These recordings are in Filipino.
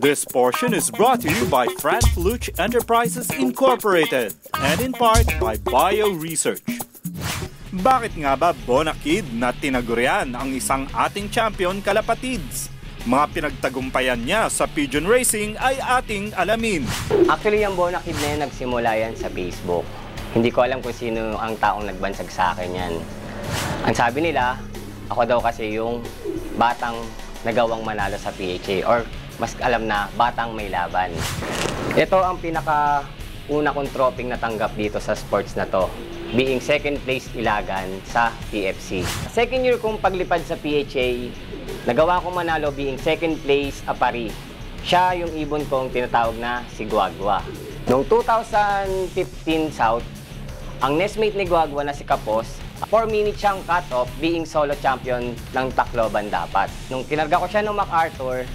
This portion is brought to you by Frank Fluch Enterprises Incorporated and in part by Bio Research. Bakit nga ba Bonakid na tinagurian ang isang ating champion kalapatids? Mga pinagtagumpayan niya sa pigeon racing ay ating alamin. Actually, yung Bonakid na yan, nagsimula yan sa Facebook. Hindi ko alam kung sino ang taong nagbansag sa akin yan. Ang sabi nila, ako daw kasi yung batang nagawang manalo sa PHA or mas alam na batang may laban. Ito ang pinaka-una kong trophy natanggap dito sa sports na to, being second place Ilagan sa PFC. Second year kong paglipad sa PHA, nagawa kong manalo being second place Apari. Siya yung ibon kong tinatawag na si Guagua. Noong 2015 South, ang nestmate ni Guagua na si Kapos, 4 minutes siyang cut-off being solo champion ng Tacloban dapat. Nung kinarga ko siya ng MacArthur,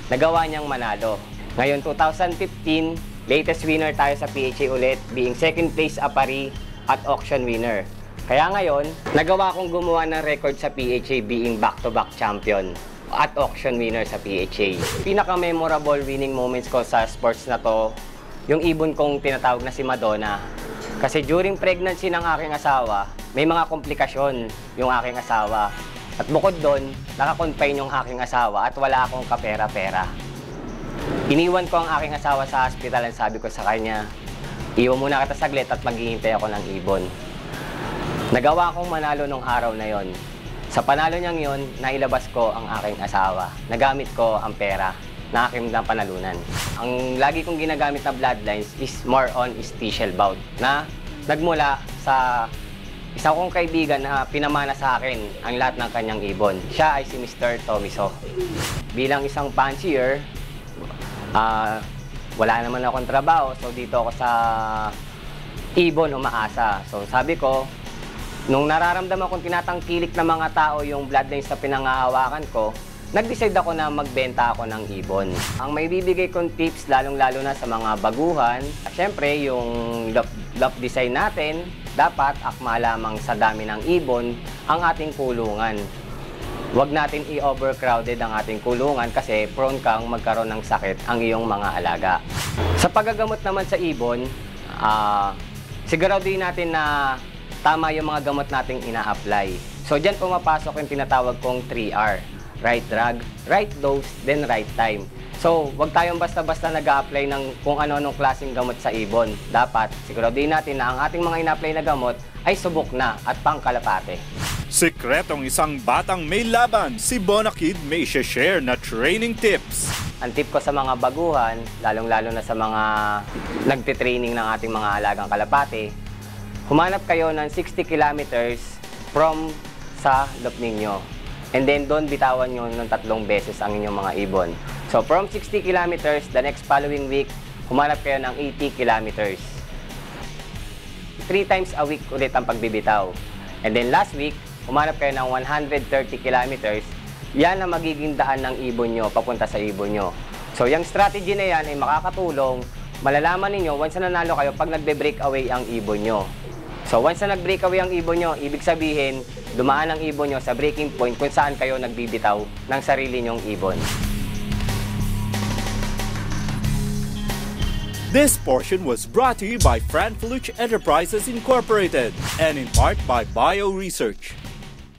nagawa niyang manalo. Ngayon 2015, latest winner tayo sa PHA ulit being second place Apari at auction winner. Kaya ngayon, nagawa kong gumawa ng record sa PHA being back-to-back champion at auction winner sa PHA. Pinaka-memorable winning moments ko sa sports na to, yung ibon kong tinatawag na si Madonna. Kasi during pregnancy ng aking asawa, may mga komplikasyon yung aking asawa. At bukod doon, nakakonfine yung aking asawa at wala akong kapera-pera. Iniwan ko ang aking asawa sa hospital at sabi ko sa kanya, iwan muna kita saglit at maghihintay ako ng ibon. Nagawa akong manalo nung araw na yon. Sa panalo niyang yon, nailabas ko ang aking asawa. Nagamit ko ang pera na aking panalunan. Ang lagi kong ginagamit na bloodlines is more on stitial bout na nagmula sa isa kong kaibigan na pinamana sa akin ang lahat ng kanyang ibon. Siya ay si Mr. Tomiso. Bilang isang fancier, wala naman akong trabaho, so dito ako sa ibon umaasa. So sabi ko, nung nararamdaman kong tinatangkilik ng mga tao yung bloodlines na pinangahawakan ko, nag-decide ako na magbenta ako ng ibon. Ang may bibigay kong tips, lalong-lalo na sa mga baguhan, syempre yung love design natin, dapat akma lamang sa dami ng ibon ang ating kulungan. Huwag natin i-overcrowded ang ating kulungan kasi prone kang magkaroon ng sakit ang iyong mga alaga. Sa paggagamot naman sa ibon, siguraduhin natin na tama yung mga gamot nating ina-apply. So dyan pumapasok yung tinatawag kong 3R. Right drug, right dose, then right time. So, wag tayong basta-basta nag-a-apply ng kung ano-anong klaseng gamot sa ibon. Dapat, siguraduhin natin na ang ating mga ina-apply na gamot ay subok na at pangkalapate. Sikretong isang batang may laban, si Bonakid may share na training tips. Ang tip ko sa mga baguhan, lalong-lalo na sa mga nagtitraining ng ating mga alagang kalapate, humanap kayo ng 60 kilometers from sa loop ninyo. And then, doon bitawan nyo ng 3 beses ang inyong mga ibon. So, from 60 kilometers, the next following week, humanap kayo ng 80 kilometers. 3 times a week ulit ang pagbibitaw. And then, last week, humanap kayo ng 130 kilometers. Yan ang magiging daan ng ibon nyo, papunta sa ibon nyo. So, yung strategy na yan ay makakatulong. Malalaman ninyo, once na nanalo kayo, pag nagbe-break away ang ibon nyo. So, once na nag-break away ang ibon nyo, ibig sabihin, dumaan ang ibon nyo sa breaking point kung saan kayo nagbibitaw ng sarili nyong ibon. This portion was brought to you by Frank Fluch Enterprises Incorporated and in part by Bio Research.